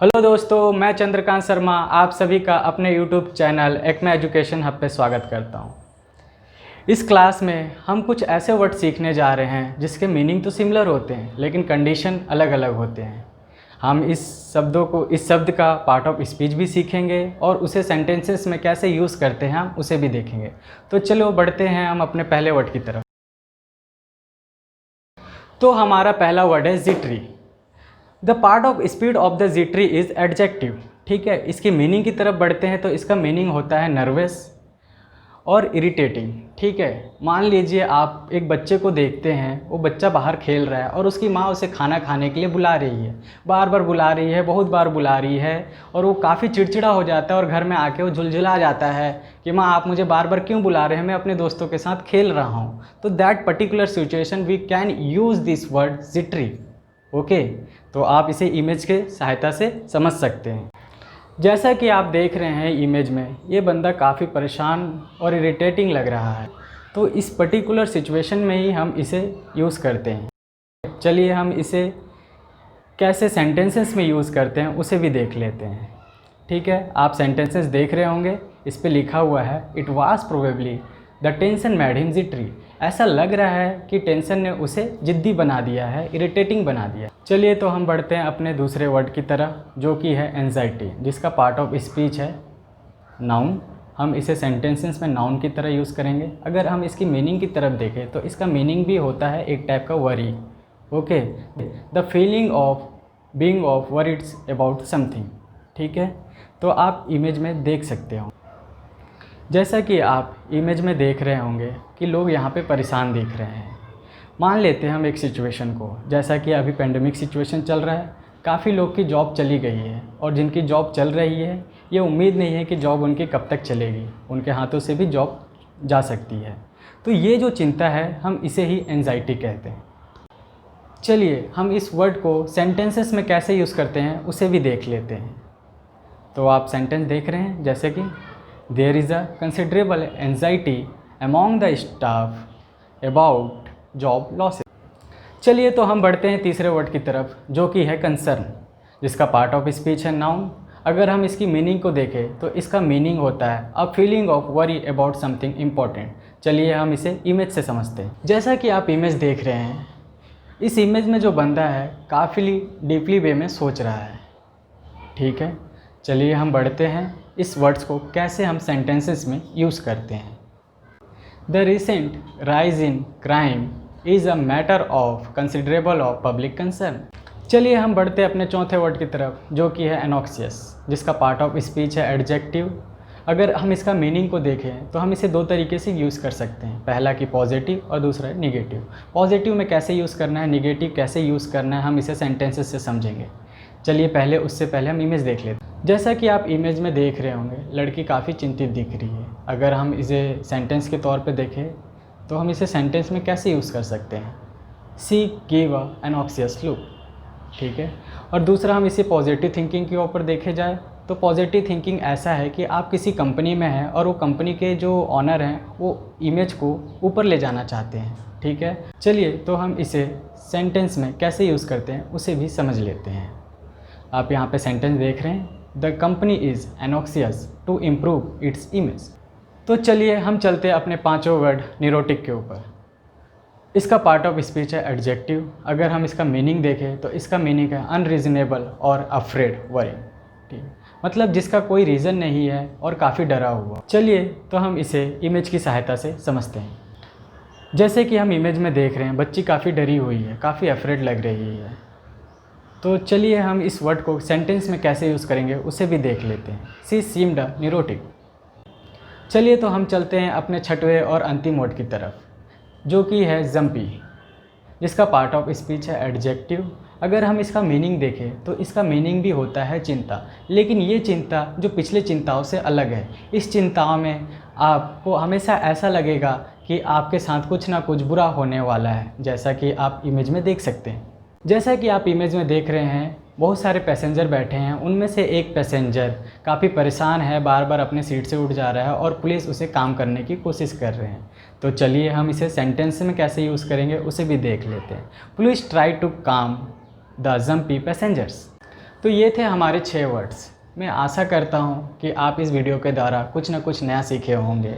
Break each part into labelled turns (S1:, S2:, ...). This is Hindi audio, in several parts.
S1: हेलो दोस्तों, मैं चंद्रकांत शर्मा आप सभी का अपने YouTube channel Acme education hub पे स्वागत करता हूँ। इस क्लास में हम कुछ ऐसे वर्ड सीखने जा रहे हैं जिसके मीनिंग तो सिमिलर होते हैं लेकिन कंडीशन अलग अलग होते हैं। हम इस शब्द का पार्ट ऑफ स्पीच भी सीखेंगे और उसे सेंटेंसेस में कैसे यूज़ करते हैं हम उसे भी देखेंगे। तो चलो बढ़ते हैं हम अपने पहले वर्ड की तरफ। तो हमारा पहला वर्ड है jittery. The part of speed of the jittery is adjective. ठीक है, इसकी मीनिंग की तरफ बढ़ते हैं तो इसका मीनिंग होता है नर्वस और इरिटेटिंग। ठीक है, मान लीजिए आप एक बच्चे को देखते हैं, वो बच्चा बाहर खेल रहा है और उसकी माँ उसे खाना खाने के लिए बुला रही है, बार बार बुला रही है, बहुत बार बुला रही है और वो काफ़ी चिड़चिड़ा हो जाता है और घर में आके वो झुलझुला जाता है कि माँ आप मुझे बार बार क्यों बुला रहे हैं, मैं अपने दोस्तों के साथ खेल रहा हूँ। तो that particular situation we can use this word jittery. Okay, तो आप इसे इमेज के सहायता से समझ सकते हैं। जैसा कि आप देख रहे हैं इमेज में, ये बंदा काफ़ी परेशान और इरिटेटिंग लग रहा है, तो इस पर्टिकुलर सिचुएशन में ही हम इसे यूज़ करते हैं। चलिए हम इसे कैसे सेंटेंसेस में यूज़ करते हैं उसे भी देख लेते हैं। ठीक है, आप सेंटेंसेस देख रहे होंगे, इस पे लिखा हुआ है it was probably the tension made him jittery. ऐसा लग रहा है कि टेंशन ने उसे जिद्दी बना दिया है, इरिटेटिंग बना दिया। चलिए तो हम बढ़ते हैं अपने दूसरे वर्ड की तरफ जो कि है एंजाइटी, जिसका पार्ट ऑफ स्पीच है नाउन। हम इसे सेंटेंसेस में नाउन की तरह यूज़ करेंगे। अगर हम इसकी मीनिंग की तरफ देखें तो इसका मीनिंग भी होता है एक टाइप का worry. Okay, the feeling of being of worrieds about something. ठीक है, तो आप इमेज में देख सकते हो, जैसा कि आप इमेज में देख रहे होंगे कि लोग यहाँ पे परेशान दिख रहे हैं। मान लेते हैं हम एक सिचुएशन को, जैसा कि अभी पेंडेमिक सिचुएशन चल रहा है, काफ़ी लोग की जॉब चली गई है और जिनकी जॉब चल रही है ये उम्मीद नहीं है कि जॉब उनकी कब तक चलेगी, उनके हाथों से भी जॉब जा सकती है। तो ये जो चिंता है हम इसे ही एंजाइटी कहते हैं। चलिए हम इस वर्ड को सेंटेंसेस में कैसे यूज़ करते हैं उसे भी देख लेते हैं। तो आप सेंटेंस देख रहे हैं, जैसे कि there is a considerable anxiety among the staff about job losses. चलिए तो हम बढ़ते हैं तीसरे वर्ड की तरफ जो कि है कंसर्न, जिसका पार्ट ऑफ स्पीच है नाउन। अगर हम इसकी मीनिंग को देखें तो इसका मीनिंग होता है a feeling of worry about something important. चलिए हम इसे इमेज से समझते हैं। जैसा कि आप इमेज देख रहे हैं, इस इमेज में जो बंदा है काफ़ी डीपली वे में सोच रहा है। ठीक है, चलिए हम बढ़ते हैं इस वर्ड्स को कैसे हम सेंटेंसेस में यूज़ करते हैं। The recent rise in crime is a matter of considerable of public concern. चलिए हम बढ़ते हैं अपने चौथे वर्ड की तरफ जो कि है एनॉक्सियस, जिसका पार्ट ऑफ स्पीच है एडजेक्टिव। अगर हम इसका मीनिंग को देखें तो हम इसे दो तरीके से यूज़ कर सकते हैं, पहला कि पॉजिटिव और दूसरा है निगेटिव। पॉजिटिव में कैसे यूज़ करना है, निगेटिव कैसे यूज़ करना है, हम इसे सेंटेंसेस से समझेंगे। चलिए उससे पहले हम इमेज देख लेते हैं। जैसा कि आप इमेज में देख रहे होंगे, लड़की काफ़ी चिंतित दिख रही है। अगर हम इसे सेंटेंस के तौर पे देखें तो हम इसे सेंटेंस में कैसे यूज़ कर सकते हैं, सी गिव अ एनॉक्सियस लुक। ठीक है, और दूसरा हम इसे पॉजिटिव थिंकिंग के ऊपर देखे जाए तो पॉजिटिव थिंकिंग ऐसा है कि आप किसी कंपनी में हैं और वो कंपनी के जो ऑनर हैं वो इमेज को ऊपर ले जाना चाहते हैं। ठीक है, चलिए तो हम इसे सेंटेंस में कैसे यूज़ करते हैं उसे भी समझ लेते हैं। आप यहाँ पे सेंटेंस देख रहे हैं, the company is anxious to improve its image. तो चलिए हम चलते हैं अपने पांचों वर्ड न्यूरोटिक के ऊपर। इसका पार्ट ऑफ स्पीच है एडजेक्टिव। अगर हम इसका मीनिंग देखें तो इसका मीनिंग है अनरीजनेबल और अफ्रेड वरी। ठीक, मतलब जिसका कोई रीज़न नहीं है और काफ़ी डरा हुआ। चलिए तो हम इसे इमेज की सहायता से समझते हैं। जैसे कि हम इमेज में देख रहे हैं, बच्ची काफ़ी डरी हुई है, काफ़ी अफ्रेड लग रही है। तो चलिए हम इस वर्ड को सेंटेंस में कैसे यूज़ करेंगे उसे भी देख लेते हैं। सी सीम्ड न्यूरोटिक। चलिए तो हम चलते हैं अपने छठवें और अंतिम वर्ड की तरफ जो कि है जंपी, जिसका पार्ट ऑफ स्पीच है एडजेक्टिव। अगर हम इसका मीनिंग देखें तो इसका मीनिंग भी होता है चिंता, लेकिन ये चिंता जो पिछले चिंताओं से अलग है। इस चिंताओं में आपको हमेशा ऐसा लगेगा कि आपके साथ कुछ ना कुछ बुरा होने वाला है, जैसा कि आप इमेज में देख सकते हैं। जैसा कि आप इमेज में देख रहे हैं, बहुत सारे पैसेंजर बैठे हैं, उनमें से एक पैसेंजर काफ़ी परेशान है, बार बार अपने सीट से उठ जा रहा है और पुलिस उसे काम करने की कोशिश कर रहे हैं। तो चलिए हम इसे सेंटेंस में कैसे यूज़ करेंगे उसे भी देख लेते हैं। पुलिस ट्राई टू काम द जंपी पैसेंजर्स। तो ये थे हमारे 6 वर्ड्स। मैं आशा करता हूँ कि आप इस वीडियो के द्वारा कुछ ना कुछ नया सीखे होंगे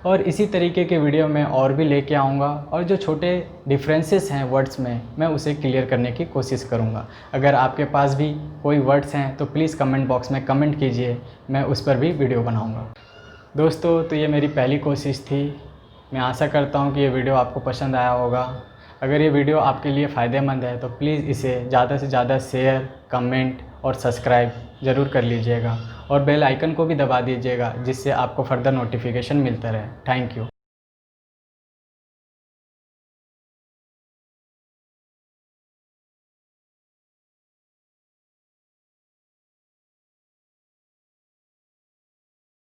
S1: और इसी तरीके के वीडियो मैं और भी लेके आऊँगा और जो छोटे डिफरेंसेस हैं वर्ड्स में मैं उसे क्लियर करने की कोशिश करूँगा। अगर आपके पास भी कोई वर्ड्स हैं तो प्लीज़ कमेंट बॉक्स में कमेंट कीजिए, मैं उस पर भी वीडियो बनाऊँगा। दोस्तों, तो ये मेरी पहली कोशिश थी। मैं आशा करता हूँ कि ये वीडियो आपको पसंद आया होगा। अगर ये वीडियो आपके लिए फ़ायदेमंद है तो प्लीज़ इसे ज़्यादा से ज़्यादा शेयर, कमेंट और सब्सक्राइब ज़रूर कर लीजिएगा और बेल आइकन को भी दबा दीजिएगा, जिससे आपको फर्दर नोटिफिकेशन मिलता रहे। Thank you.